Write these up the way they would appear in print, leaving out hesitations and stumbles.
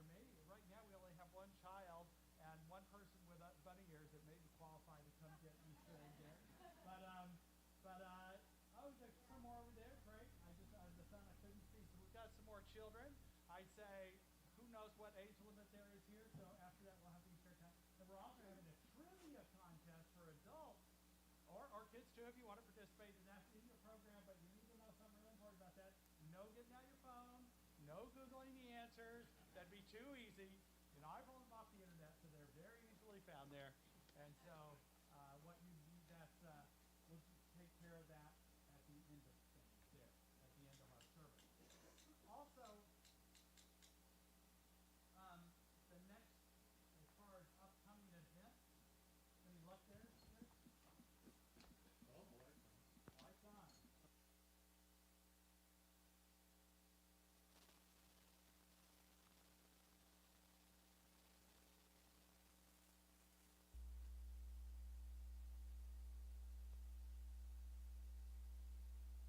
there may, right now we only have one child and one person with bunny ears that may be qualified to come get Easter egg there. Oh, there's some more over there. Great. The son I couldn't see. So we've got some more children. I'd say, who knows what age limit there is here? So after that, we'll have Easter time. And we're also having a trivia contest for adults or kids too, if you want to participate in that in your program. But you need to know something really important about that. No getting out your phone. No Googling the answers. That'd be too easy. You know, I pulled them off the internet, so they're very easily found there. And so what you need, we'll take care of that at the end of things there, at the end of our service. Also, the next, as far as upcoming events, any luck there? Oh, lights on.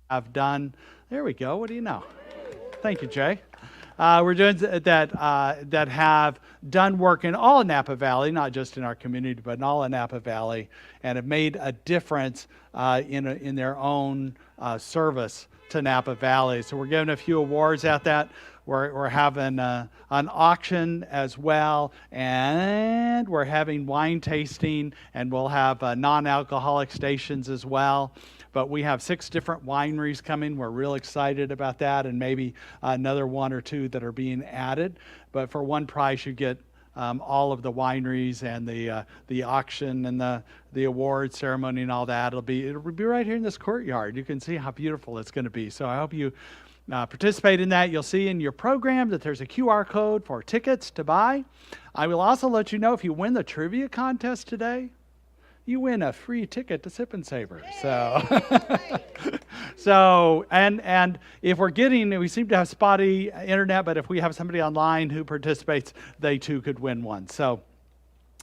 I've done. There we go. What do you know? Thank you, Jay. We're doing that have done work in all of Napa Valley, not just in our community, but in all of Napa Valley, and have made a difference in their own service to Napa Valley. So we're giving a few awards at that. We're having an auction as well, and we're having wine tasting, and we'll have non-alcoholic stations as well. But we have 6 different wineries coming. We're real excited about that, and maybe another 1 or 2 that are being added. But for one price, you get all of the wineries and the auction and the award ceremony and all that. It'll be right here in this courtyard. You can see how beautiful it's going to be. So I hope you participate in that. You'll see in your program that there's a QR code for tickets to buy. I will also let you know if you win the trivia contest today, you win a free ticket to Sip and Savor. So, and if we seem to have spotty internet, but if we have somebody online who participates, they too could win one. So,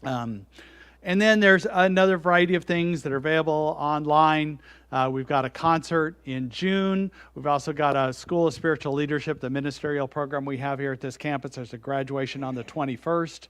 and then there's another variety of things that are available online. We've got a concert in June. We've also got a School of Spiritual Leadership, the ministerial program we have here at this campus. There's a graduation on the 21st.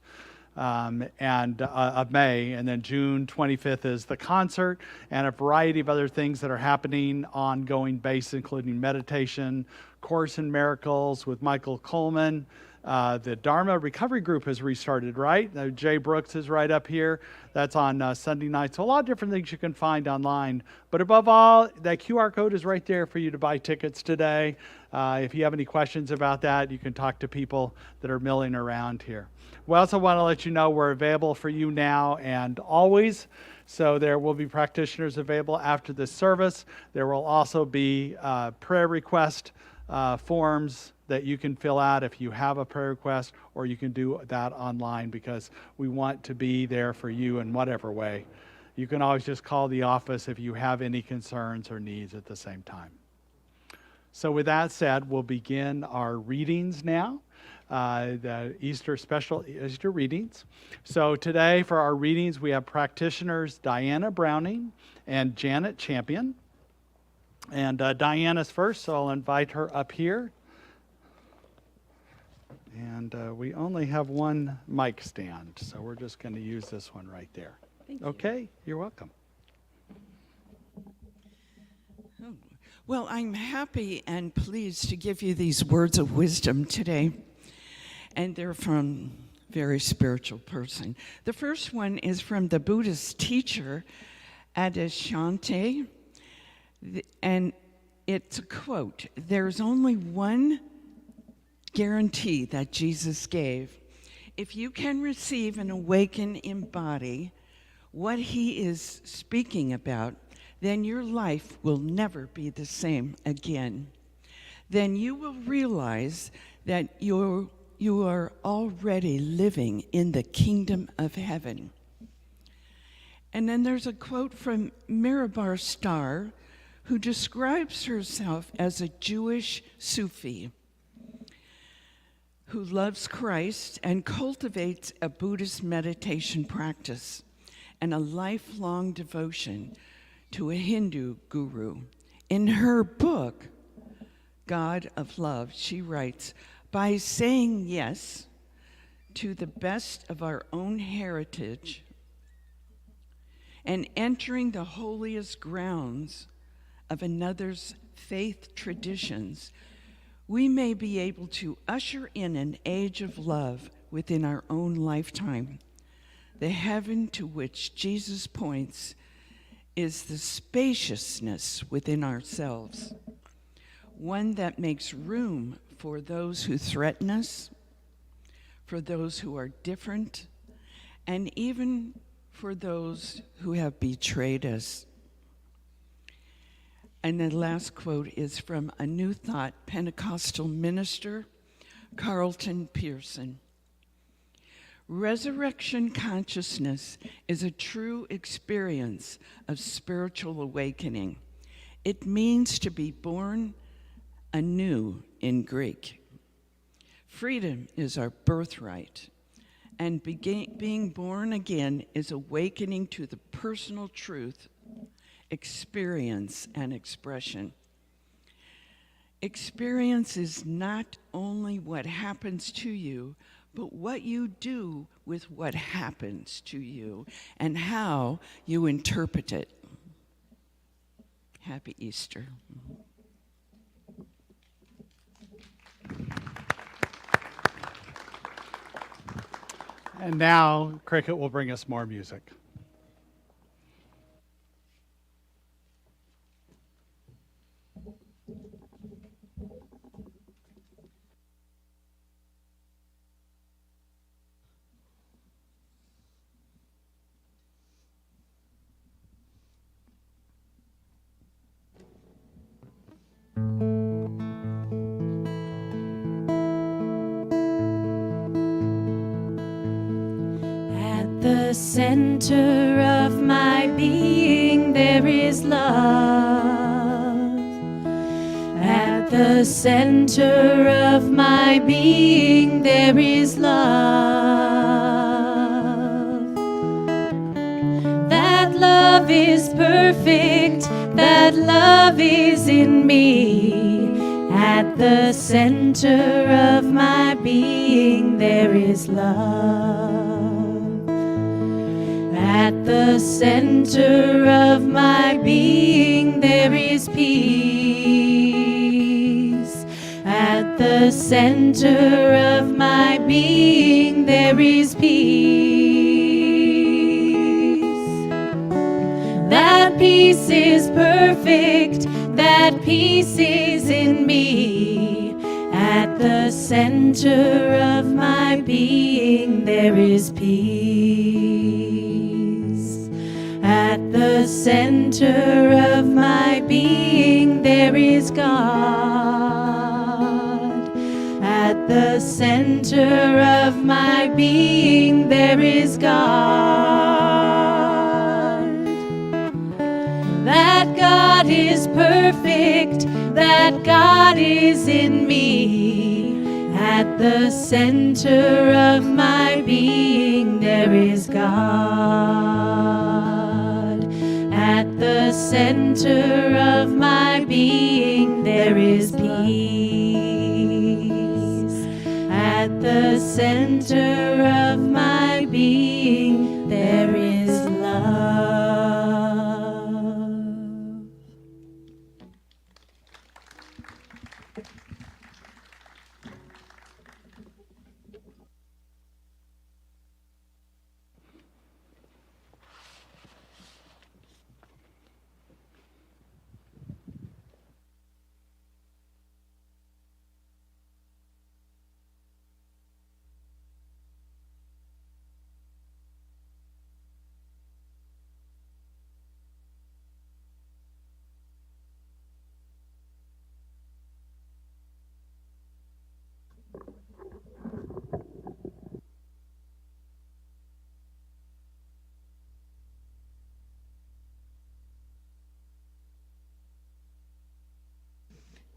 Of May, and then June 25th is the concert, and a variety of other things that are happening ongoing basis, including meditation, Course in Miracles with Michael Coleman. The Dharma Recovery Group has restarted, right? Jay Brooks is right up here. That's on Sunday night. So a lot of different things you can find online. But above all, that QR code is right there for you to buy tickets today. If you have any questions about that, you can talk to people that are milling around here. We also want to let you know we're available for you now and always. So there will be practitioners available after this service. There will also be prayer request forms that you can fill out if you have a prayer request, or you can do that online, because we want to be there for you in whatever way. You can always just call the office if you have any concerns or needs at the same time. So with that said, we'll begin our readings now. The special Easter readings. So today for our readings, we have practitioners Diana Browning and Janet Champion. And Diana's first, so I'll invite her up here. And we only have one mic stand, so we're just going to use this one right there. Thank you. Okay, you're welcome. Well, I'm happy and pleased to give you these words of wisdom today. And they're from a very spiritual person. The first one is from the Buddhist teacher, Adyashanti. And it's a quote: "There's only one guarantee that Jesus gave. If you can receive and awaken in body what he is speaking about, then your life will never be the same again. Then you will realize that you are already living in the kingdom of heaven." And then there's a quote from Mirabar Star, who describes herself as a Jewish Sufi who loves Christ and cultivates a Buddhist meditation practice and a lifelong devotion to a Hindu guru. In her book, God of Love, she writes, "By saying yes to the best of our own heritage and entering the holiest grounds of another's faith traditions, we may be able to usher in an age of love within our own lifetime. The heaven to which Jesus points is the spaciousness within ourselves, one that makes room for those who threaten us, for those who are different, and even for those who have betrayed us. And the last quote is from a New Thought Pentecostal minister, Carlton Pearson. Resurrection consciousness is a true experience of spiritual awakening. It means to be born anew in Greek. Freedom is our birthright, and being born again is awakening to the personal truth, experience, and expression. Experience is not only what happens to you, but what you do with what happens to you and how you interpret it. Happy Easter. And now, Cricket will bring us more music. At the center of my being there is love. At the center of my being there is love. That love is perfect, that love is in me. At the center of my being there is love. At the center of my being there is peace. At the center of my being there is peace. That peace is perfect, that peace is in me. At the center of my being there is peace. At the center of my being there is God. At the center of my being there is God. That God is perfect, that God is in me. At the center of my being there is God. At the center of my being there is peace. At the center of my being there is love.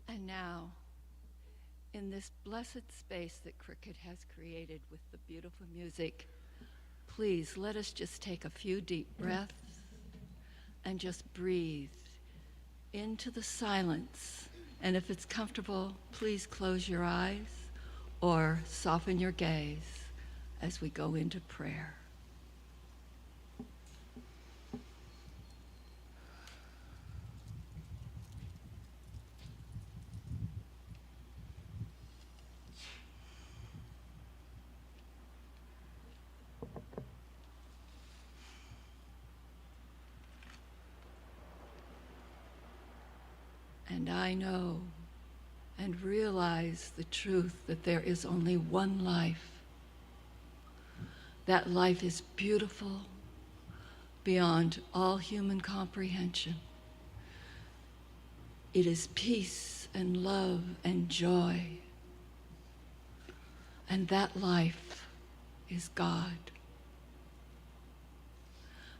And now, in this blessed space that Cricket has created with the beautiful music, please let us just take a few deep breaths and just breathe into the silence. And if it's comfortable, please close your eyes or soften your gaze. as we go into prayer. And I know and realize the truth that there is only one life. That life is beautiful beyond all human comprehension. It is peace and love and joy. And that life is God.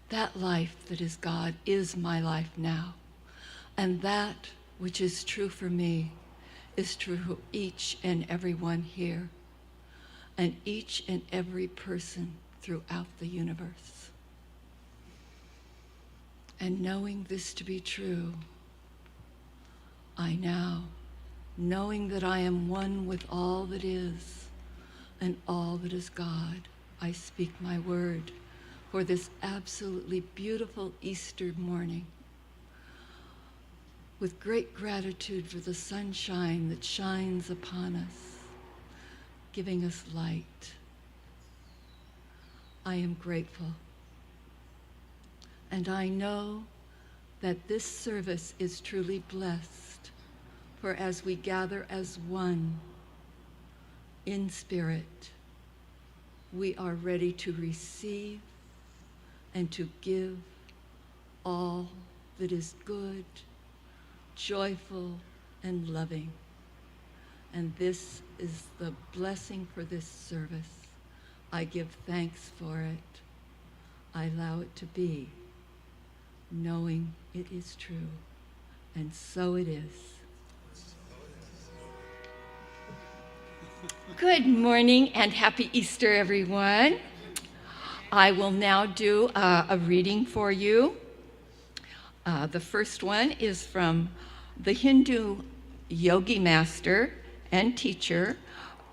That life that is God is my life now. And that which is true for me is true for each and every one here, and each and every person throughout the universe. And knowing this to be true, I now, knowing that I am one with all that is and all that is God, I speak my word for this absolutely beautiful Easter morning, with great gratitude for the sunshine that shines upon us, giving us light. I am grateful. And I know that this service is truly blessed, for as we gather as one in spirit, we are ready to receive and to give all that is good, joyful, and loving. And this is the blessing for this service. I give thanks for it. I allow it to be, knowing it is true. And so it is. Good morning and happy Easter, everyone. I will now do a reading for you. The first one is from the Hindu yogi master and teacher,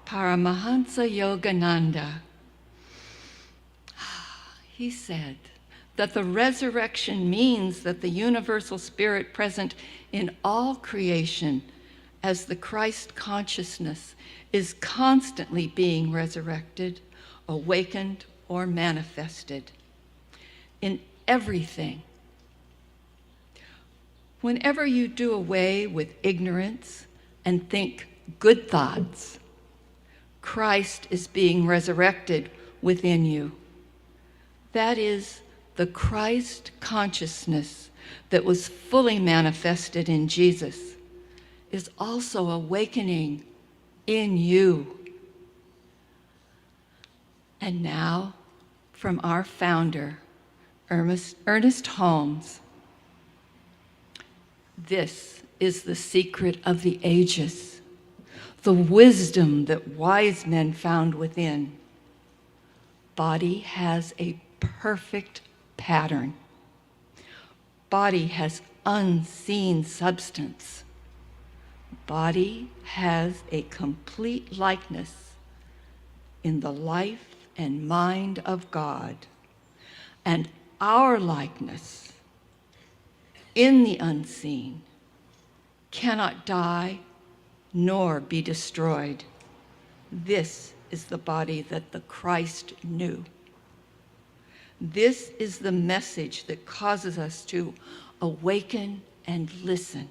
Paramahansa Yogananda. He said that the resurrection means that the universal spirit present in all creation as the Christ consciousness is constantly being resurrected, awakened, or manifested in everything. Whenever you do away with ignorance and think good thoughts, Christ is being resurrected within you. That is the Christ consciousness that was fully manifested in Jesus is also awakening in you. And now, from our founder, Ernest Holmes, this is the secret of the ages, the wisdom that wise men found within. Body has a perfect pattern. Body has unseen substance. Body has a complete likeness in the life and mind of God. And our likeness in the unseen cannot die nor be destroyed. This is the body that the Christ knew. This is the message that causes us to awaken and listen,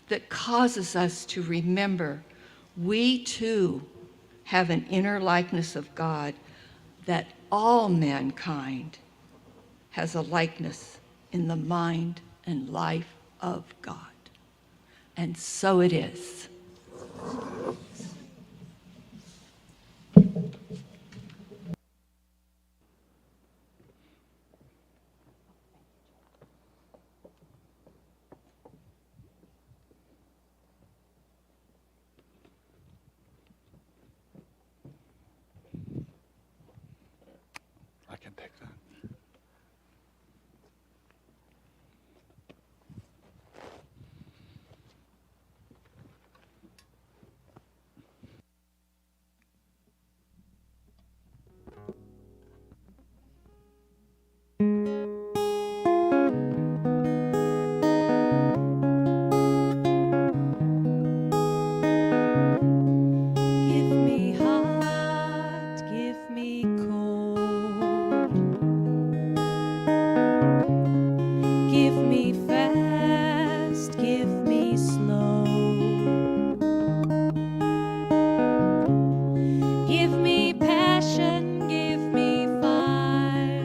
that causes us to remember we too have an inner likeness of God, that all mankind has a likeness in the mind and life of God. And so it is. I can take that. Give me hot, give me cold. Give me fast, give me slow. Give me passion, give me fire.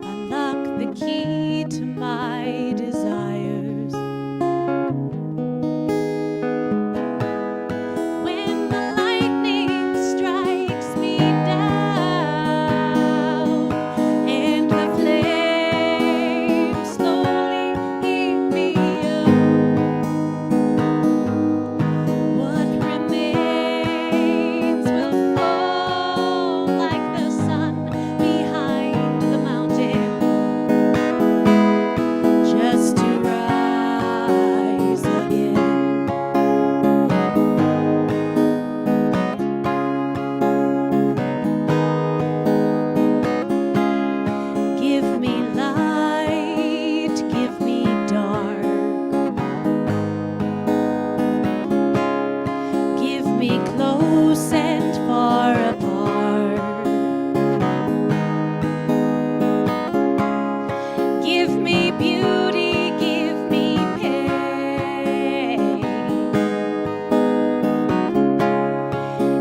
Unlock the key to my desires. When the lightning strikes me down and the flames slowly eat me up, what remains will fall like the sun behind the mountain, just to rise again. Give me light, give me dark. Give me close and far apart. Give me beauty, give me pain.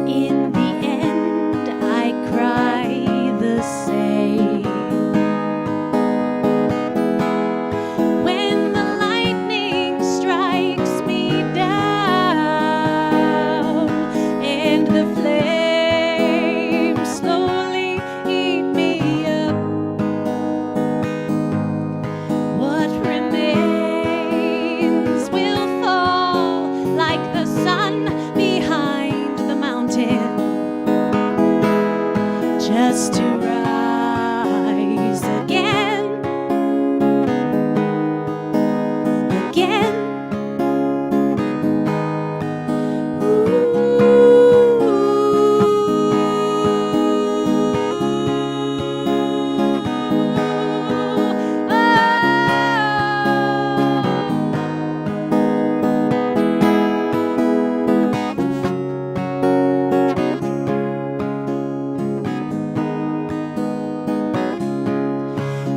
In the end, I cry the same. When the lightning strikes me down and the flames slowly eat me up, what remains will fall like the sun behind the mountain, just to rise again, again.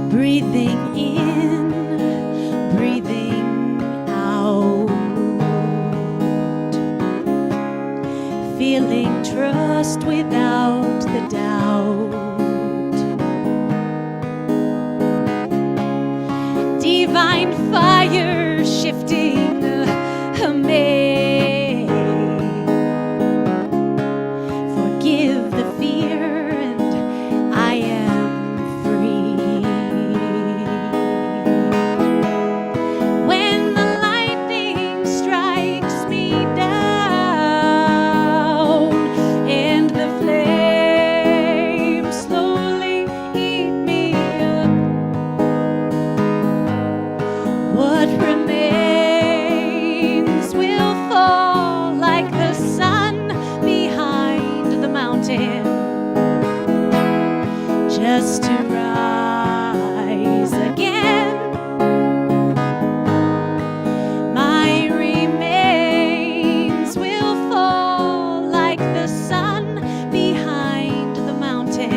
Breathing in, breathing out. Feeling trust without the doubt. Divine fire shifting amaze. Forgive the fear and I am free. When the lightning strikes me down and the flames slowly eat me up, what remains will fall like the sun behind the mountain, just to rise again. My remains will fall like the sun behind the mountain,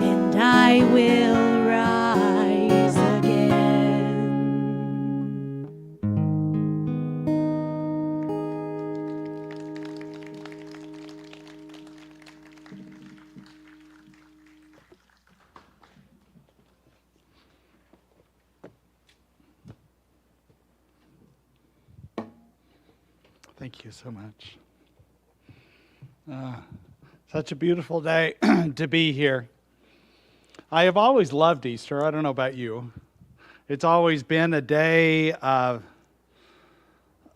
and I will rise again. Thank you so much. Such a beautiful day to be here. I have always loved Easter. I don't know about you. It's always been a day of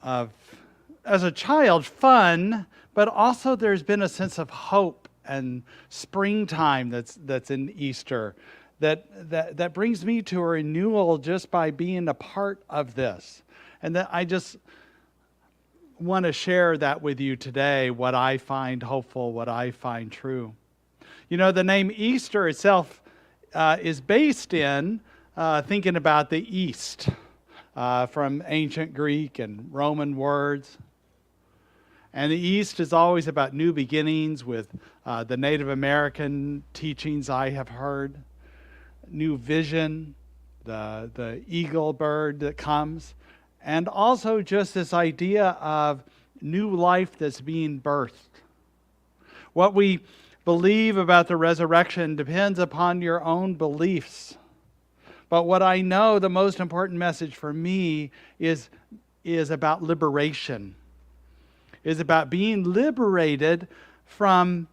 as a child, fun, but also there's been a sense of hope and springtime that's in Easter that brings me to a renewal just by being a part of this. And that want to share that with you today, what I find hopeful, what I find true. You know, the name Easter itself is based in thinking about the East from ancient Greek and Roman words. And the East is always about new beginnings with the Native American teachings I have heard, new vision, the eagle bird that comes, and also just this idea of new life that's being birthed. What we believe about the resurrection depends upon your own beliefs. But what I know, the most important message for me is about liberation. Is about being liberated from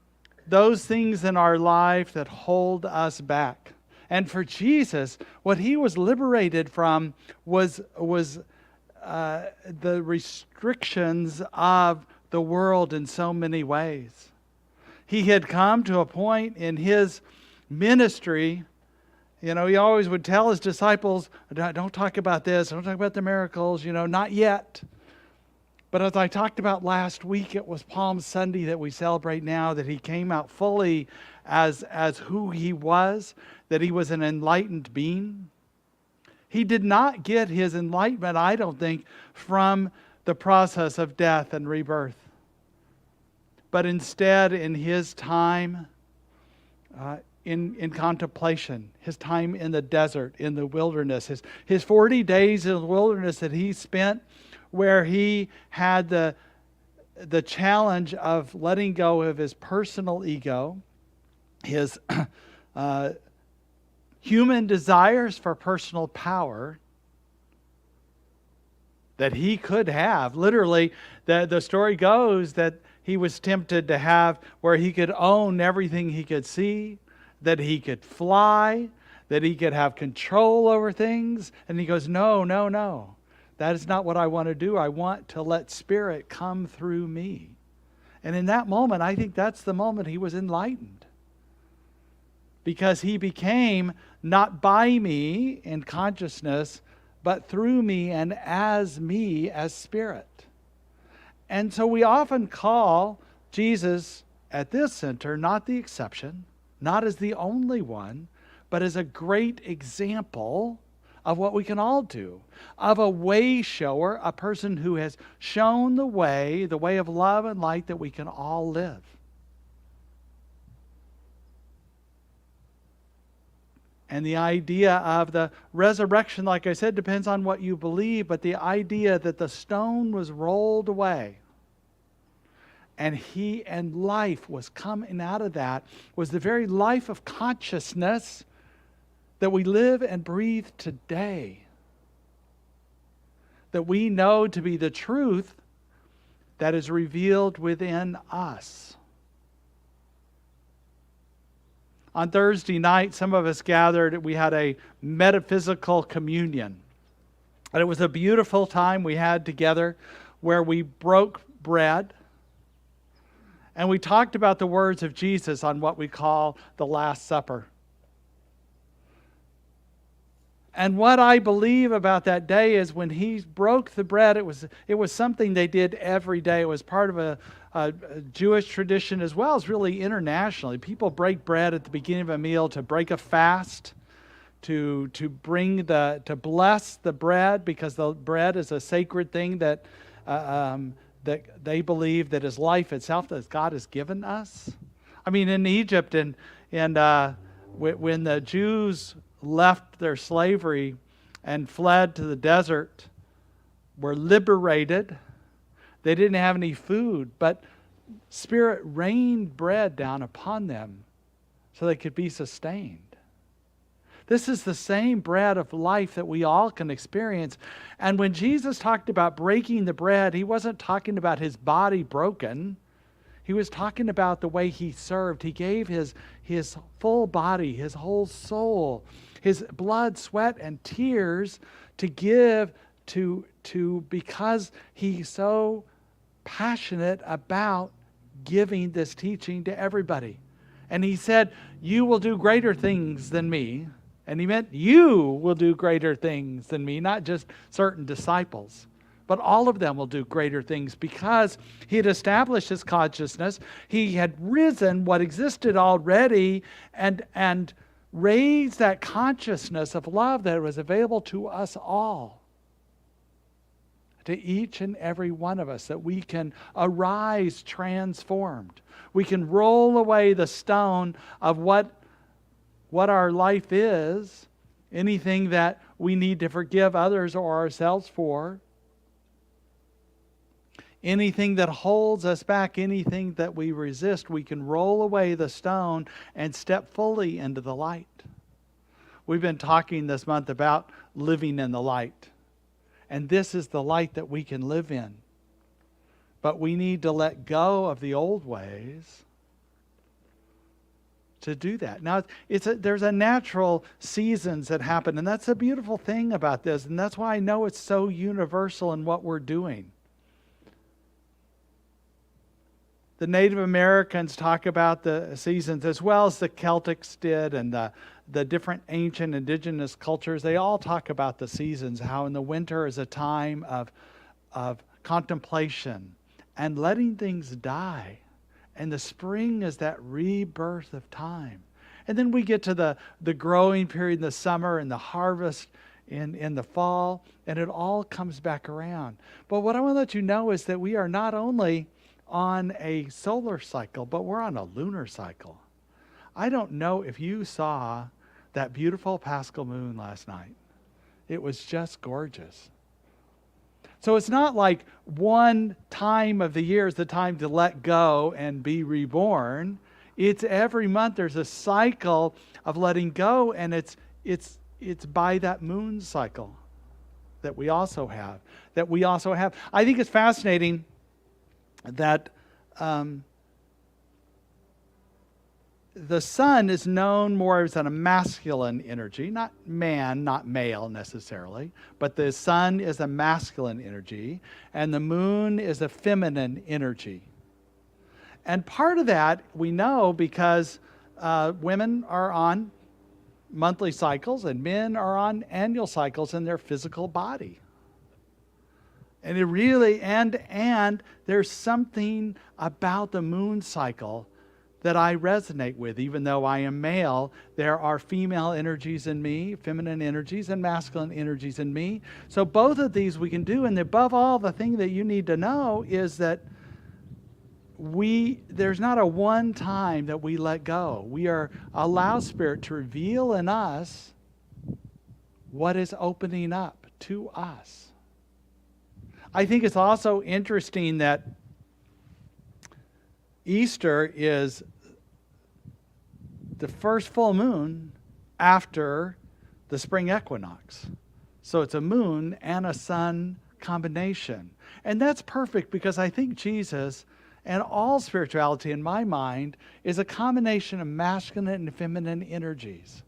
those things in our life that hold us back. And for Jesus, what he was liberated from was the restrictions of the world in so many ways. He had come to a point in his ministry, you know, he always would tell his disciples, don't talk about this, don't talk about the miracles, you know, not yet. But as I talked about last week, it was Palm Sunday that we celebrate now, that he came out fully as who he was, that he was an enlightened being. He did not get his enlightenment, I don't think, from the process of death and rebirth. But instead, in his time in contemplation, his time in the desert, in the wilderness, his 40 days in the wilderness that he spent, where he had the challenge of letting go of his personal ego, his human desires for personal power that he could have. Literally, the story goes that he was tempted to have where he could own everything he could see, that he could fly, that he could have control over things. And he goes, no. That is not what I want to do. I want to let Spirit come through me. And in that moment, I think that's the moment he was enlightened. Because he became not by me in consciousness, but through me and as me as Spirit. And so we often call Jesus at this center not the exception, not as the only one, but as a great example of what we can all do, of a way shower, a person who has shown the way of love and light that we can all live. And the idea of the resurrection, like I said, depends on what you believe, but the idea that the stone was rolled away and life was coming out of that was the very life of consciousness that we live and breathe today. That we know to be the truth that is revealed within us. On Thursday night, some of us gathered, we had a metaphysical communion. And it was a beautiful time we had together where we broke bread. And we talked about the words of Jesus on what we call the Last Supper. And what I believe about that day is when he broke the bread, it was something they did every day. It was part of a Jewish tradition as well as really internationally. People break bread at the beginning of a meal to break a fast, to bless the bread, because the bread is a sacred thing that they believe that is life itself that God has given us. I mean, in Egypt and when the Jews left their slavery and fled to the desert, were liberated. They didn't have any food, but Spirit rained bread down upon them so they could be sustained. This is the same bread of life that we all can experience. And when Jesus talked about breaking the bread, he wasn't talking about his body broken. He was talking about the way he served. He gave his full body, his whole soul, his blood, sweat, and tears to give to because he's so passionate about giving this teaching to everybody. And he said, you will do greater things than me. And he meant you will do greater things than me, not just certain disciples, but but all of them will do greater things because he had established his consciousness. He had risen what existed already and raised that consciousness of love that was available to us all, to each and every one of us, that we can arise transformed. We can roll away the stone of what our life is, anything that we need to forgive others or ourselves for, anything that holds us back, anything that we resist, we can roll away the stone and step fully into the light. We've been talking this month about living in the light. And this is the light that we can live in. But we need to let go of the old ways to do that. Now, there's a natural seasons that happen, and that's a beautiful thing about this, and that's why I know it's so universal in what we're doing. The Native Americans talk about the seasons as well as the Celtics did, and the different ancient indigenous cultures. They all talk about the seasons, how in the winter is a time of contemplation and letting things die. And the spring is that rebirth of time. And then we get to the growing period in the summer and the harvest in the fall, and it all comes back around. But what I want to let you know is that we are not only on a solar cycle, but we're on a lunar cycle. I don't know if you saw that beautiful Paschal moon last night. It was just gorgeous. So it's not like one time of the year is the time to let go and be reborn. It's every month there's a cycle of letting go, and it's by that moon cycle that we also have. I think it's fascinating that the sun is known more as a masculine energy, not male necessarily, but the sun is a masculine energy, and the moon is a feminine energy. And part of that we know because women are on monthly cycles and men are on annual cycles in their physical body. And it really, and there's something about the moon cycle that I resonate with. Even though I am male, there are female energies in me, feminine energies, and masculine energies in me. So both of these we can do. And above all, the thing that you need to know is that there's not a one time that we let go. We allow Spirit to reveal in us what is opening up to us. I think it's also interesting that Easter is the first full moon after the spring equinox. So it's a moon and a sun combination. And that's perfect because I think Jesus and all spirituality in my mind is a combination of masculine and feminine energies.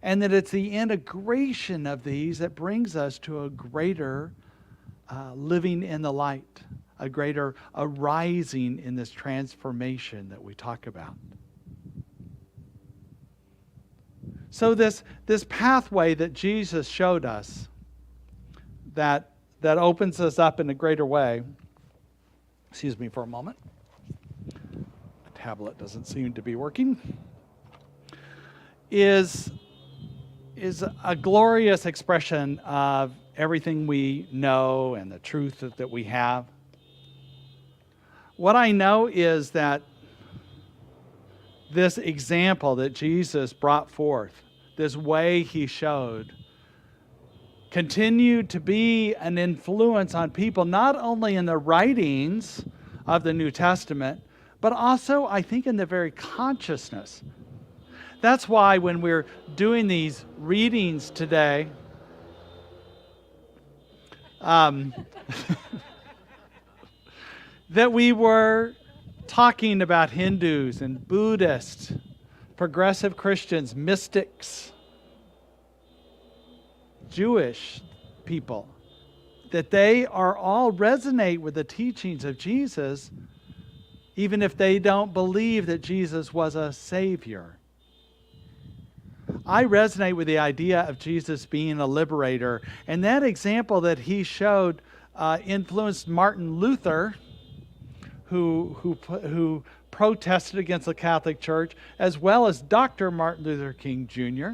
And that it's the integration of these that brings us to a greater living in the light, a greater arising in this transformation that we talk about. So this pathway that Jesus showed us that opens us up in a greater way. Excuse me for a moment. The tablet doesn't seem to be working. Is a glorious expression of everything we know and the truth that we have. What I know is that this example that Jesus brought forth, this way he showed, continued to be an influence on people, not only in the writings of the New Testament, but also, I think, in the very consciousness. That's why when we're doing these readings today, that we were talking about Hindus and Buddhists, progressive Christians, mystics, Jewish people, that they are all resonate with the teachings of Jesus, even if they don't believe that Jesus was a Savior. I resonate with the idea of Jesus being a liberator, and that example that he showed influenced Martin Luther, who protested against the Catholic Church, as well as Dr. Martin Luther King Jr.,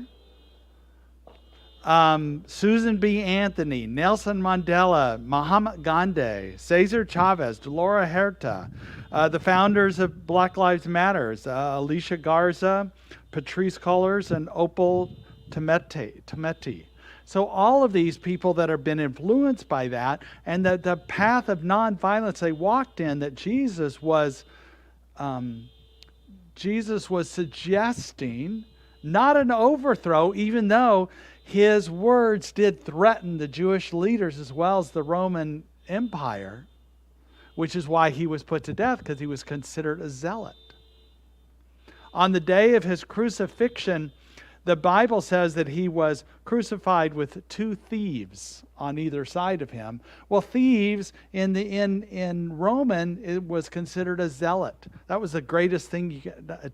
Susan B. Anthony, Nelson Mandela, Mahatma Gandhi, Cesar Chavez, Dolores Huerta, the founders of Black Lives Matter, Alicia Garza, Patrisse Cullors, and Opal Tometi. So all of these people that have been influenced by that, and that the path of nonviolence they walked in, that Jesus was suggesting not an overthrow, even though his words did threaten the Jewish leaders as well as the Roman Empire, which is why he was put to death, because he was considered a zealot. On the day of his crucifixion, the Bible says that he was crucified with 2 thieves on either side of him. Well, thieves in Roman, it was considered a zealot. That was the greatest thing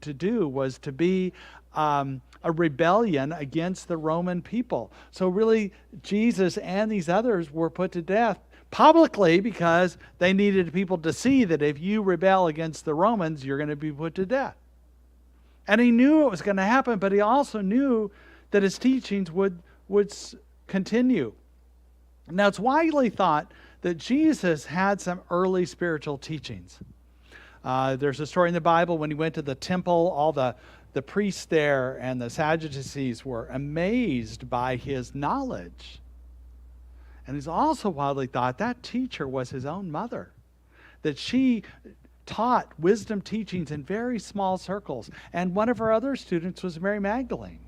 to do, was to be a rebellion against the Roman people. So really, Jesus and these others were put to death publicly because they needed people to see that if you rebel against the Romans, you're going to be put to death. And he knew it was going to happen, but he also knew that his teachings would continue. Now, it's widely thought that Jesus had some early spiritual teachings. There's a story in the Bible when he went to the temple, all the priests there and the Sadducees were amazed by his knowledge. And it's also widely thought that teacher was his own mother, that she taught wisdom teachings in very small circles. And one of her other students was Mary Magdalene.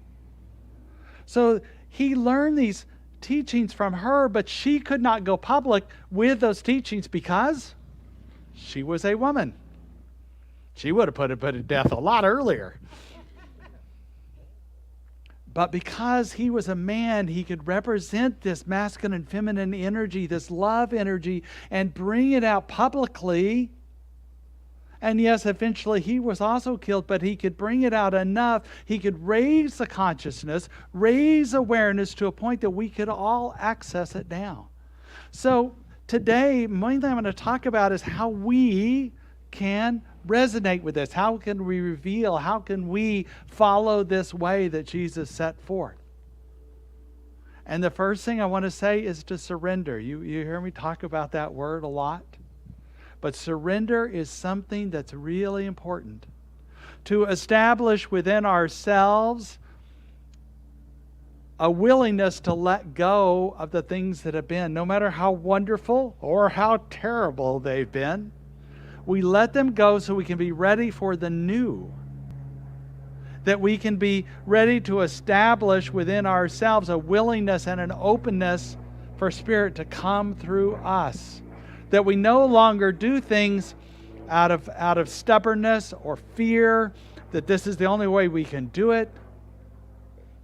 So he learned these teachings from her, but she could not go public with those teachings because she was a woman. She would have put to death a lot earlier. But because he was a man, he could represent this masculine and feminine energy, this love energy, and bring it out publicly. And yes, eventually he was also killed, but he could bring it out enough. He could raise the consciousness, raise awareness to a point that we could all access it now. So today, main thing I'm going to talk about is how we can resonate with this. How can we reveal? How can we follow this way that Jesus set forth? And the first thing I want to say is to surrender. You hear me talk about that word a lot? But surrender is something that's really important. To establish within ourselves a willingness to let go of the things that have been, no matter how wonderful or how terrible they've been. We let them go so we can be ready for the new. That we can be ready to establish within ourselves a willingness and an openness for Spirit to come through us. That we no longer do things out of stubbornness or fear, that this is the only way we can do it,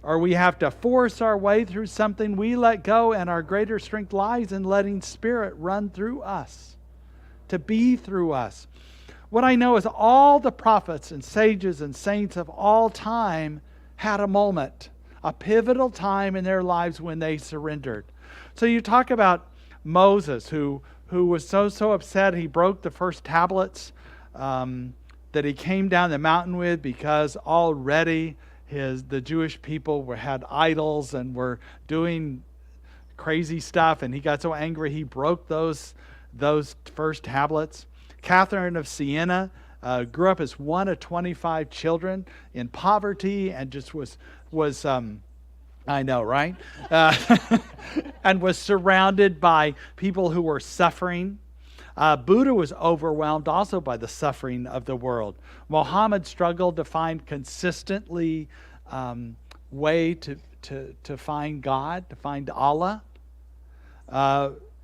or we have to force our way through something. We let go, and our greater strength lies in letting Spirit run through us, to be through us. What I know is all the prophets and sages and saints of all time had a moment, a pivotal time in their lives when they surrendered. So you talk about Moses, who was so upset he broke the first tablets that he came down the mountain with, because already the Jewish people had idols and were doing crazy stuff, and he got so angry he broke those first tablets. Catherine of Siena grew up as one of 25 children in poverty, and just was I know, right? And was surrounded by people who were suffering. Buddha was overwhelmed also by the suffering of the world. Muhammad struggled to find consistently way to find God, to find Allah.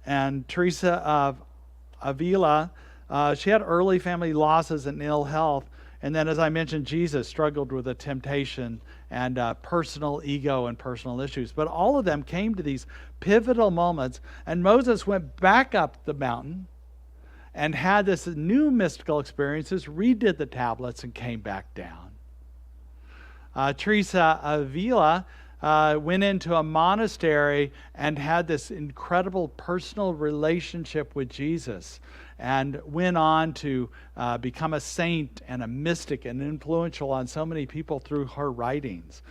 And Teresa of Avila, she had early family losses and ill health. And then, as I mentioned, Jesus struggled with a temptation and personal ego and personal issues. But all of them came to these pivotal moments. And Moses went back up the mountain and had this new mystical experiences, redid the tablets, and came back down. Teresa of Avila went into a monastery and had this incredible personal relationship with Jesus, and went on to become a saint and a mystic and influential on so many people through her writings.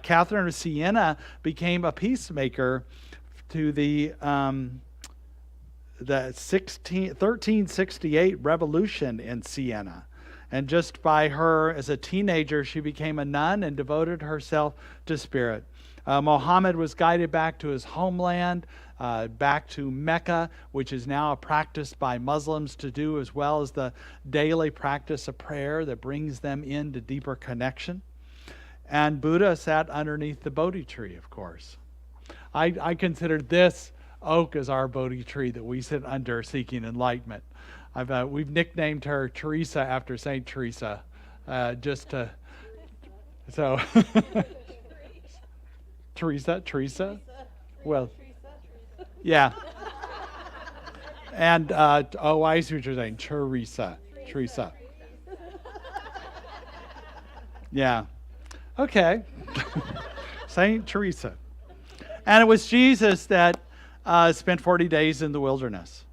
Catherine of Siena became a peacemaker to the 1368 revolution in Siena. And just by her as a teenager, she became a nun and devoted herself to spirit. Muhammad was guided back to his homeland, back to Mecca, which is now practiced by Muslims to do, as well as the daily practice of prayer that brings them into deeper connection. And Buddha sat underneath the Bodhi tree, of course. I consider this oak as our Bodhi tree that we sit under seeking enlightenment. We've nicknamed her Teresa after Saint Teresa, Teresa? Well, yeah. And, I see what you're saying, Teresa. Yeah. Okay. Saint Teresa. And it was Jesus that spent 40 days in the wilderness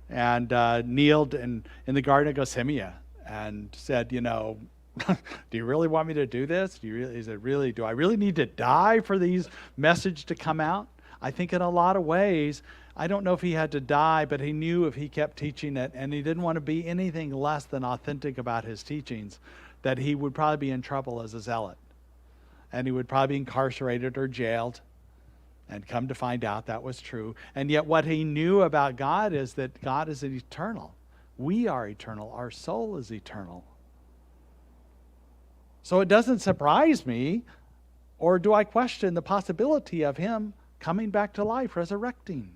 and kneeled in the Garden of Gethsemane and said, do you really want me to do this? Do I really need to die for these message to come out? I think in a lot of ways, I don't know if he had to die, but he knew if he kept teaching it, and he didn't want to be anything less than authentic about his teachings, that he would probably be in trouble as a zealot. And he would probably be incarcerated or jailed. And come to find out that was true. And yet what he knew about God is that God is eternal. We are eternal. Our soul is eternal. So it doesn't surprise me, or do I question the possibility of him coming back to life, resurrecting.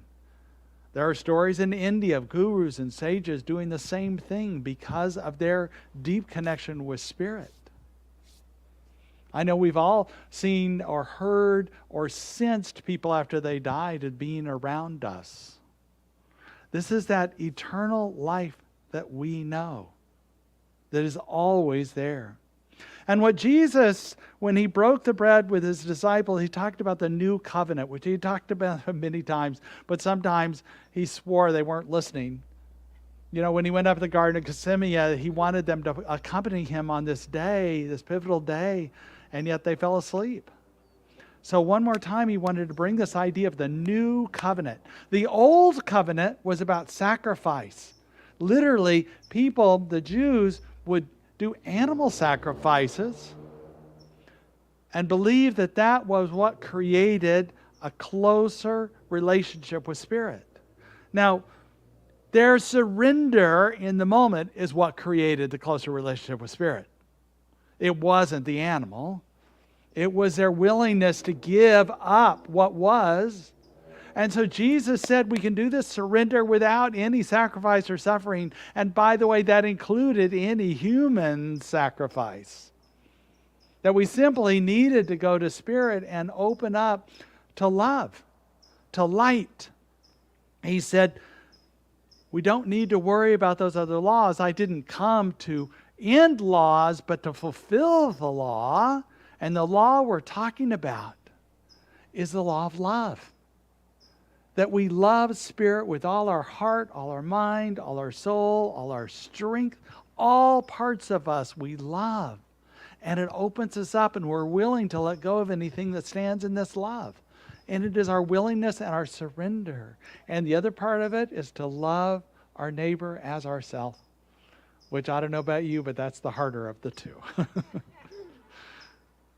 There are stories in India of gurus and sages doing the same thing because of their deep connection with spirit. I know we've all seen or heard or sensed people after they died being around us. This is that eternal life that we know, that is always there. And what Jesus, when he broke the bread with his disciples, he talked about the new covenant, which he talked about many times, but sometimes he swore they weren't listening. When he went up to the Garden of Gethsemane, he wanted them to accompany him on this day, this pivotal day, and yet they fell asleep. So one more time, he wanted to bring this idea of the new covenant. The old covenant was about sacrifice. Literally, people, the Jews, would do animal sacrifices and believe that that was what created a closer relationship with spirit. Now, their surrender in the moment is what created the closer relationship with spirit. It wasn't the animal. It was their willingness to give up what was. And so Jesus said we can do this surrender without any sacrifice or suffering. And by the way, that included any human sacrifice. That we simply needed to go to spirit and open up to love, to light. He said, we don't need to worry about those other laws. I didn't come to end laws, but to fulfill the law. And the law we're talking about is the law of love. That we love spirit with all our heart, all our mind, all our soul, all our strength, all parts of us we love. And it opens us up, and we're willing to let go of anything that stands in this love. And it is our willingness and our surrender. And the other part of it is to love our neighbor as ourselves, which I don't know about you, but that's the harder of the two.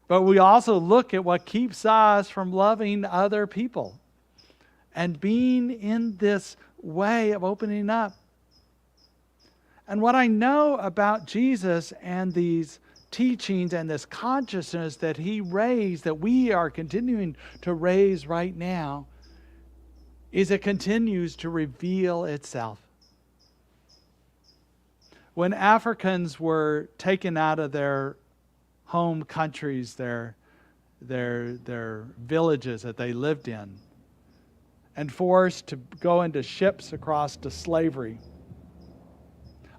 But we also look at what keeps us from loving other people and being in this way of opening up. And what I know about Jesus and these teachings and this consciousness that he raised, that we are continuing to raise right now, is it continues to reveal itself. When Africans were taken out of their home countries, their villages that they lived in, and forced to go into ships across to slavery,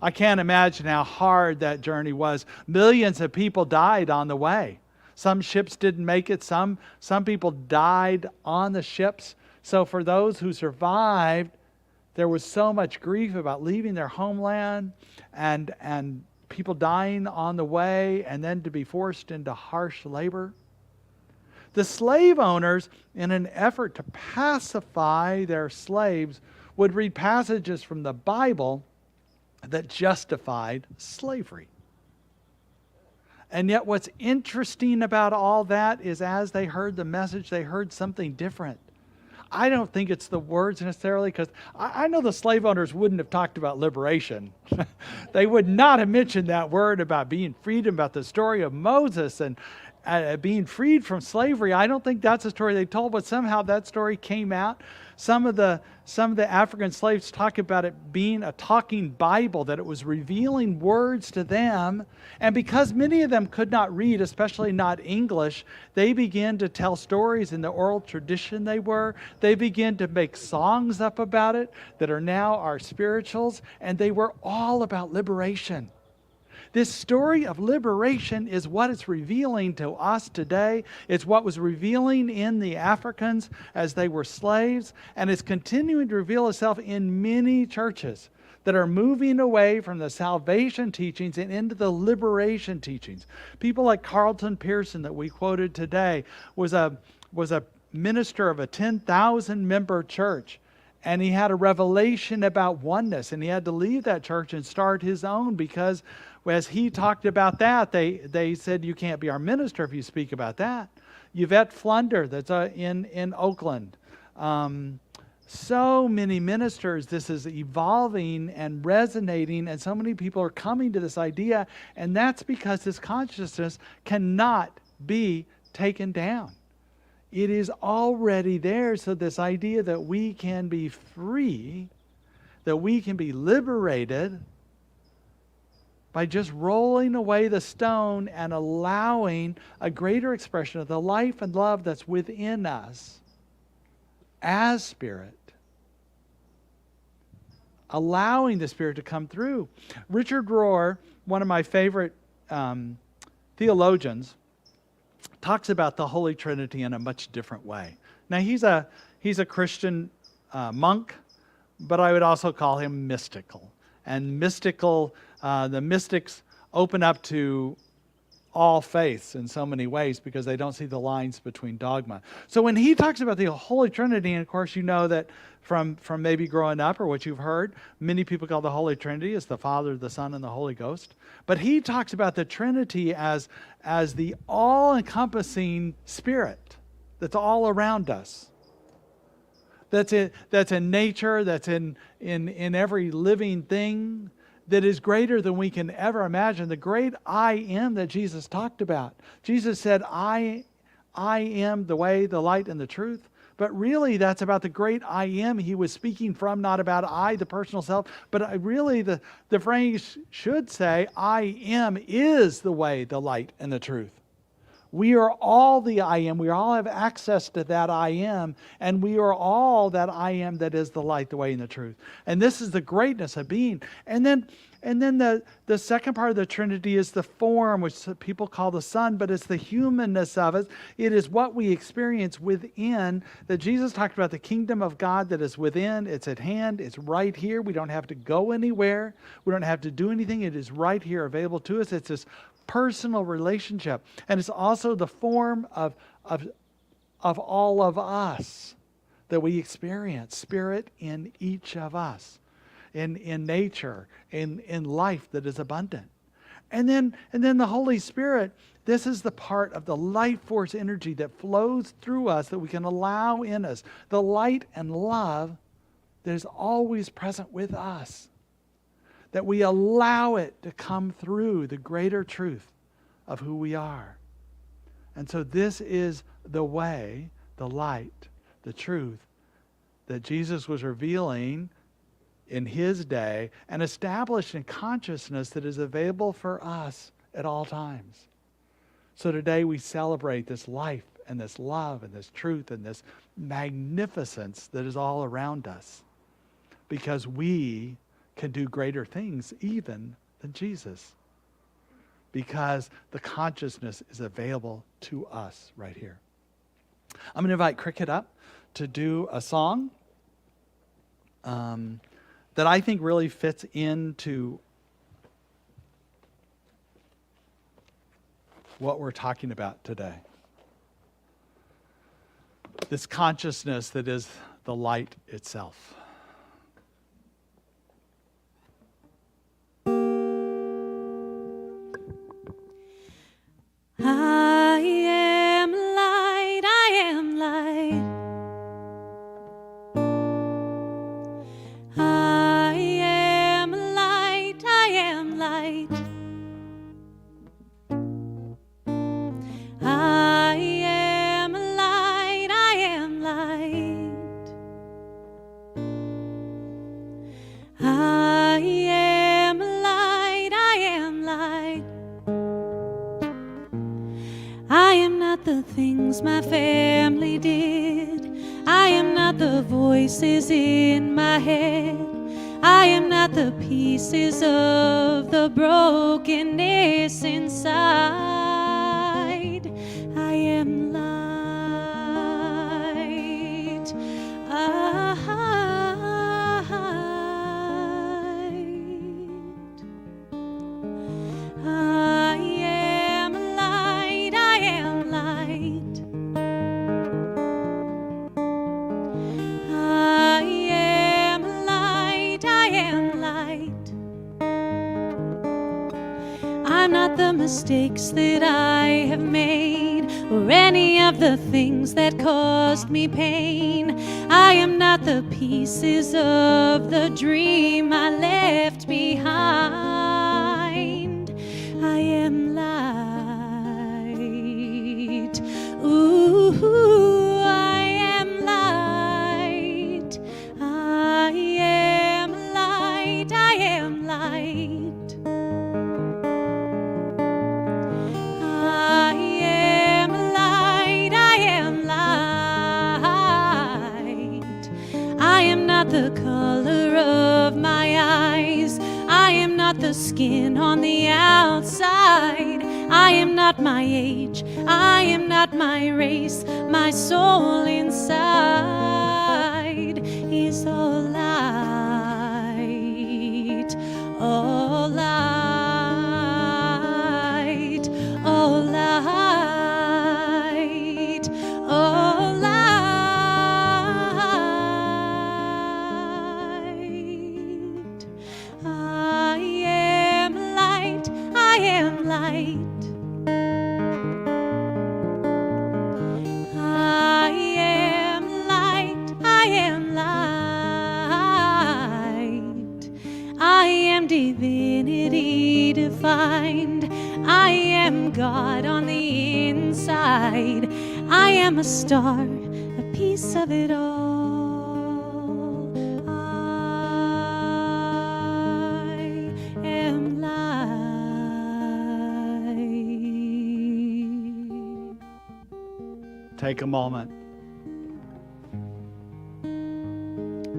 I can't imagine how hard that journey was. Millions of people died on the way. Some ships didn't make it. Some people died on the ships. So for those who survived, there was so much grief about leaving their homeland and people dying on the way, and then to be forced into harsh labor. The slave owners, in an effort to pacify their slaves, would read passages from the Bible that justified slavery. And yet what's interesting about all that is as they heard the message, they heard something different. I don't think it's the words necessarily, because I know the slave owners wouldn't have talked about liberation. They would not have mentioned that word about being freed, about the story of Moses and being freed from slavery. I don't think that's a story they told, but somehow that story came out. Some of the African slaves talk about it being a talking Bible, that it was revealing words to them. And because many of them could not read, especially not English, they began to tell stories in the oral tradition They began to make songs up about it that are now our spirituals, and they were all about liberation. This story of liberation is what it's revealing to us today. It's what was revealing in the Africans as they were slaves, and it's continuing to reveal itself in many churches that are moving away from the salvation teachings and into the liberation teachings. People like Carlton Pearson that we quoted today was a minister of a 10,000 member church. And he had a revelation about oneness, and he had to leave that church and start his own, because as he talked about that, they said, you can't be our minister if you speak about that. Yvette Flunder, that's in Oakland. So many ministers, this is evolving and resonating, and so many people are coming to this idea, and that's because this consciousness cannot be taken down. It is already there. So this idea that we can be free, that we can be liberated by just rolling away the stone and allowing a greater expression of the life and love that's within us as Spirit. Allowing the Spirit to come through. Richard Rohr, one of my favorite theologians, talks about the Holy Trinity in a much different way. Now he's a Christian monk, but I would also call him mystical. And mystical, the mystics open up to all faiths in so many ways because they don't see the lines between dogma. So when he talks about the Holy Trinity, and of course you know that from maybe growing up or what you've heard, many people call the Holy Trinity as the Father, the Son, and the Holy Ghost. But he talks about the Trinity as the all-encompassing Spirit that's all around us. That's in nature, that's in every living thing, that is greater than we can ever imagine. The great I am that Jesus talked about. Jesus said, I am the way, the light, and the truth. But really, that's about the great I am he was speaking from, not about I, the personal self. But really, the phrase should say, I am is the way, the light, and the truth. We are all the I am. We all have access to that I am. And we are all that I am that is the light, the way, and the truth. And this is the greatness of being. And then the second part of the Trinity is the form, which people call the Son, but it's the humanness of it. It is what we experience within, that Jesus talked about the kingdom of God that is within. It's at hand. It's right here. We don't have to go anywhere. We don't have to do anything. It is right here available to us. It's this personal relationship. And it's also the form of all of us that we experience. Spirit in each of us. In nature, in life that is abundant. And then the Holy Spirit, this is the part of the life force energy that flows through us that we can allow in us. The light and love that is always present with us. That we allow it to come through the greater truth of who we are. And so this is the way, the light, the truth that Jesus was revealing in his day and established in consciousness that is available for us at all times. So today we celebrate this life and this love and this truth and this magnificence that is all around us, because we can do greater things even than Jesus. because the consciousness is available to us right here. I'm going to invite Cricket up to do a song that I think really fits into what we're talking about today. This consciousness that is the light itself. I am light, I am light. I am light, I am light. I am light, I am light. I am light, I am light. I am not the things my family did. I am not the voices in my head. I am not the pieces of the brokenness inside. I am light. I am light. I am light. I am light. I am light. I'm not the mistakes that I have made, or any of the things that caused me pain. I am not the pieces of the dream I left behind. I am light. Ooh, I am light. I am light. I am light. I am light. I am light. I am not the color of my eyes. I am not the skin on the outside. I am not my age. I am not my race. My soul inside is all light. All light. All light. All light. I am light. I am light. I am light. I am light. I am divinity defined. I am God on the inside. I am a star, a piece of it all. I am light. Take a moment.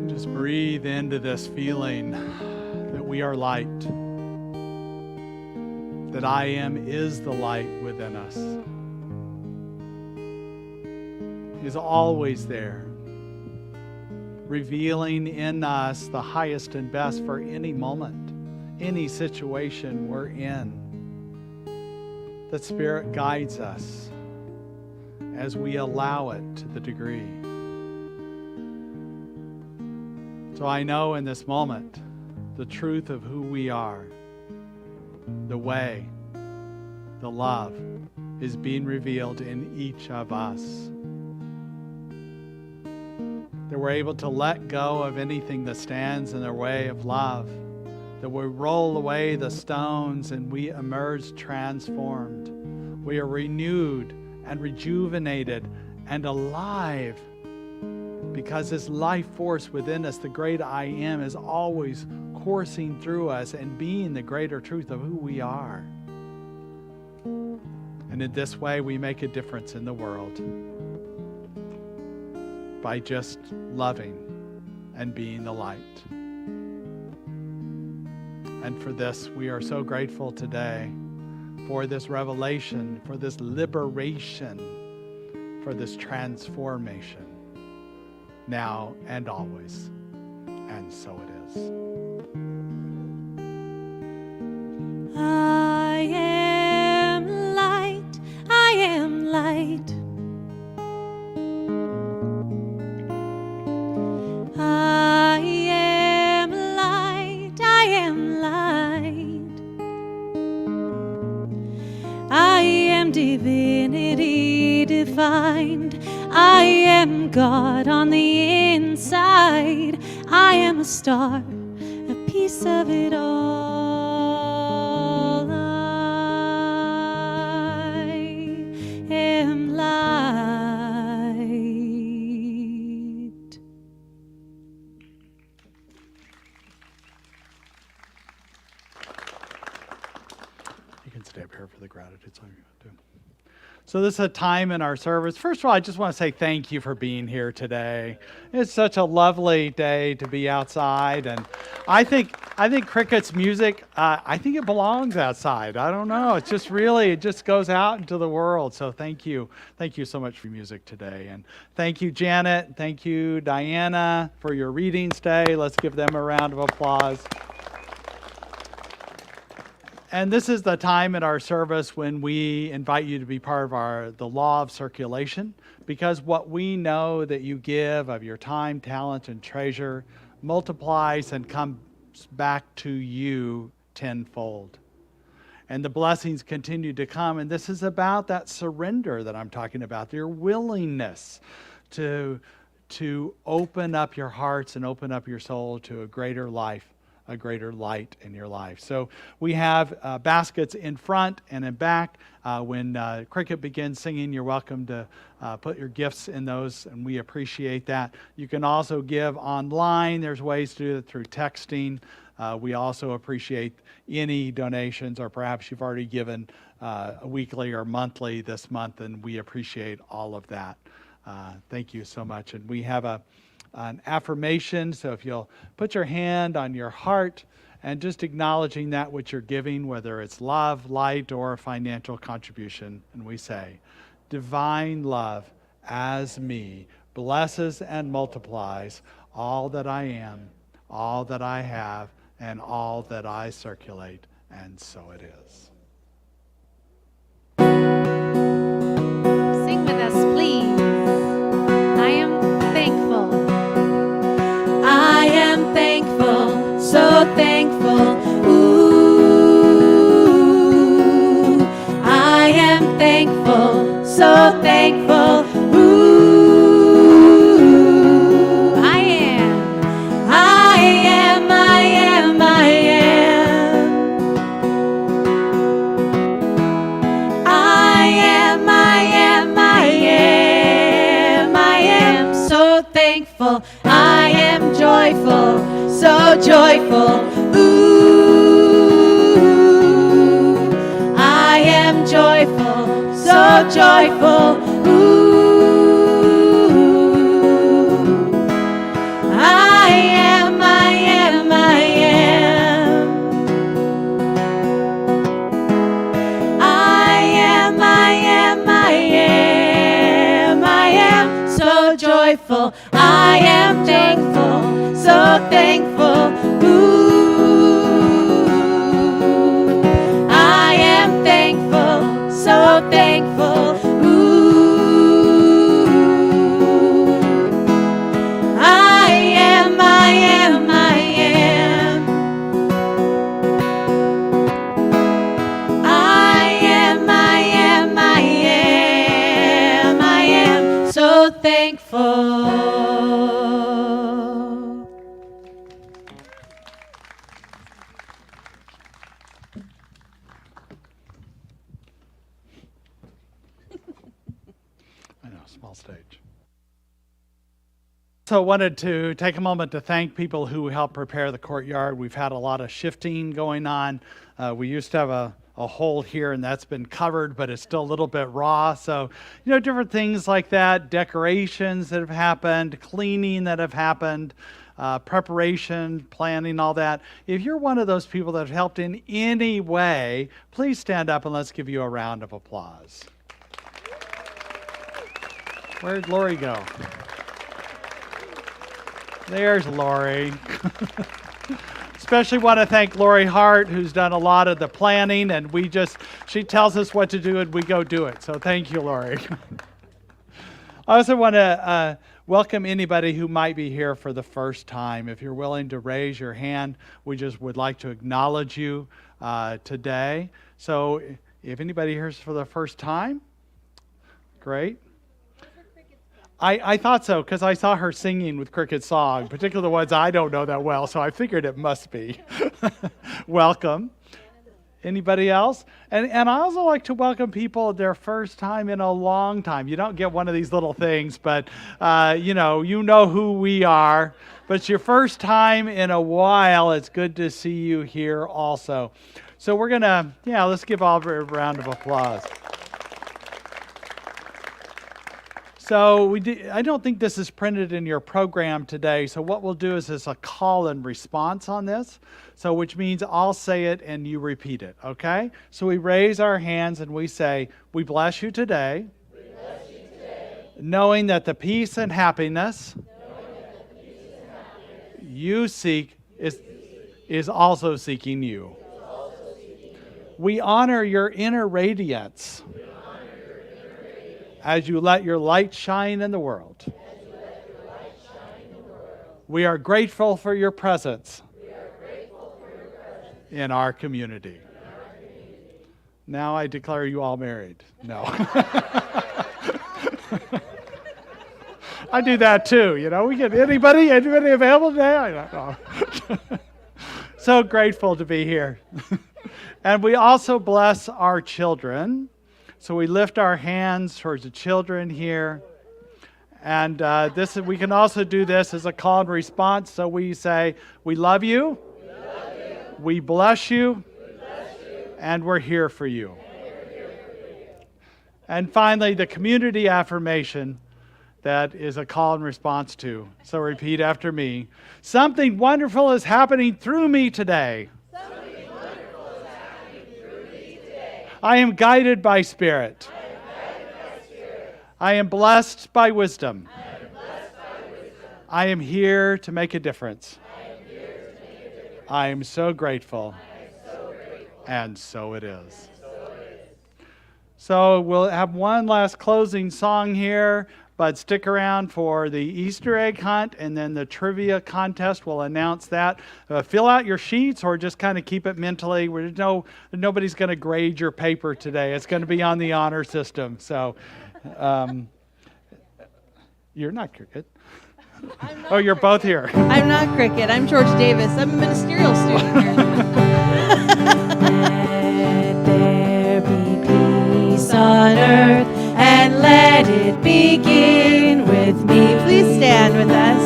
Just breathe into this feeling that we are light. That I am is the light within us. He is always there, revealing in us the highest and best for any moment, any situation we're in. That Spirit guides us as we allow it to the degree. So I know in this moment the truth of who we are, the way, the love is being revealed in each of us. That we're able to let go of anything that stands in the way of love. That we roll away the stones and we emerge transformed. We are renewed and rejuvenated and alive, because this life force within us, the great I am, is always coursing through us and being the greater truth of who we are. And in this way, we make a difference in the world by just loving and being the light. And for this, we are so grateful today for this revelation, for this liberation, for this transformation, now and always. And so it is. I am light, I am light. I am light, I am light. I am divinity defined. I am God on the inside. I am a star, a piece of it all. I am light. You can stay up here for the gratitude song you're going to do. So this is a time in our service. First of all, I just want to say thank you for being here today. It's such a lovely day to be outside, and I think Cricket's music, I think it belongs outside. I don't know. It's just really, it just goes out into the world. So thank you so much for your music today, and thank you, Janet. Thank you, Diana, for your readings today. Let's give them a round of applause. And this is the time in our service when we invite you to be part of the law of circulation, because what we know that you give of your time, talent, and treasure multiplies and comes back to you tenfold. And the blessings continue to come. And this is about that surrender that I'm talking about, your willingness to open up your hearts and open up your soul to a greater life, a greater light in your life. So we have baskets in front and in back. When Cricket begins singing, you're welcome to put your gifts in those, and we appreciate that. You can also give online. There's ways to do it through texting. We also appreciate any donations, or perhaps you've already given weekly or monthly this month, and we appreciate all of that. Thank you so much. And we have an affirmation, so if you'll put your hand on your heart and just acknowledging that which you're giving, whether it's love, light, or a financial contribution, and we say, divine love as me blesses and multiplies all that I am, all that I have, and all that I circulate, and so it is. Sing with us, please. I am thankful. I am thankful, so thankful. Ooh, I am thankful, so thankful. Ooh, I am. I am, I am, I am. I am, I am, I am. I am so thankful. I am joyful, so joyful. Ooh, I am joyful, so joyful. Ooh, I am, I am, I am. I am, I am, I am. I am so joyful. I am thankful, so thankful. Ooh, I am thankful, so thankful. Ooh, I am, I am, I am. I am, I am, I am. I am so thankful. I know, small stage. So wanted to take a moment to thank people who helped prepare the courtyard. We've had a lot of shifting going on. We used to have a hole here, and that's been covered, but it's still a little bit raw. So, different things like that, decorations that have happened, cleaning that have happened. preparation, planning, all that. If you're one of those people that have helped in any way, please stand up and let's give you a round of applause. Where'd Lori go? There's Lori. Especially want to thank Lori Hart, who's done a lot of the planning, and she tells us what to do and we go do it. So thank you, Lori. I also want to welcome anybody who might be here for the first time. If you're willing to raise your hand, we just would like to acknowledge you today. So if anybody here is for the first time, great. I thought so, because I saw her singing with Cricket's song, particularly the ones I don't know that well, so I figured it must be. Welcome. Anybody else? And I also like to welcome people their first time in a long time. You don't get one of these little things, but you know who we are. But it's your first time in a while. It's good to see you here also. So we're going to, let's give Oliver a round of applause. So I don't think this is printed in your program today. So what we'll do is a call and response on this. So which means I'll say it and you repeat it, okay? So we raise our hands and we say, we bless you today, knowing that the peace and happiness you seek is also seeking you. We honor your inner radiance as you let your light shine in the world. We are grateful for your presence in our community. Now I declare you all married. No. I do that too, We get anybody available today? I don't know. So grateful to be here. And we also bless our children. So we lift our hands towards the children here. And we can also do this as a call and response. So we say, we love you. We bless you. And we're here for you. And finally, the community affirmation that is a call and response to. So repeat after me. Something wonderful is happening through me today. I am guided by Spirit. I am blessed by wisdom. I am here to make a difference. I am so grateful. And so it is. So we'll have one last closing song here, but stick around for the Easter egg hunt and then the trivia contest. We'll announce that. Fill out your sheets or just kind of keep it mentally. Nobody's going to grade your paper today. It's going to be on the honor system. So you're not Cricket. Oh, you're both here. I'm not Cricket. I'm George Davis. I'm a ministerial student here. Let there be peace on earth and let it begin with me. Please stand with us.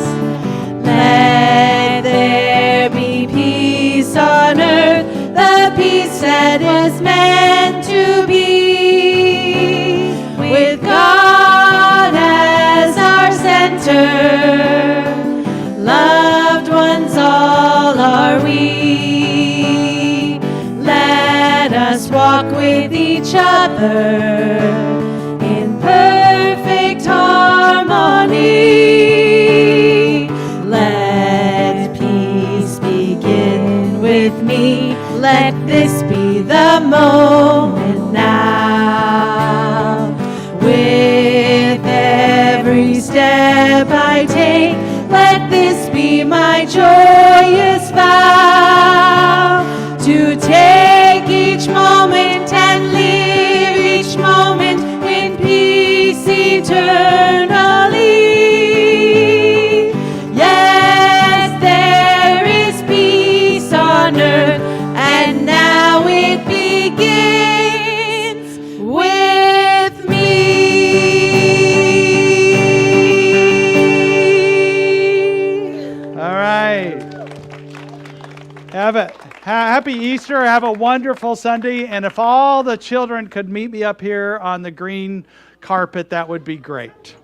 Let there be peace on earth, the peace that was meant to be, with God as our center. Loved ones all are we. Let us walk with each other in perfect harmony. Let peace begin with me. Let this be the moment now. With every step I take, let this be my joyous vow, to take each moment and live each moment in peace eternally. Yes, there is peace on earth, and now it begins with me. All right. Have a happy Easter. Have a wonderful Sunday. And if all the children could meet me up here on the green carpet, that would be great.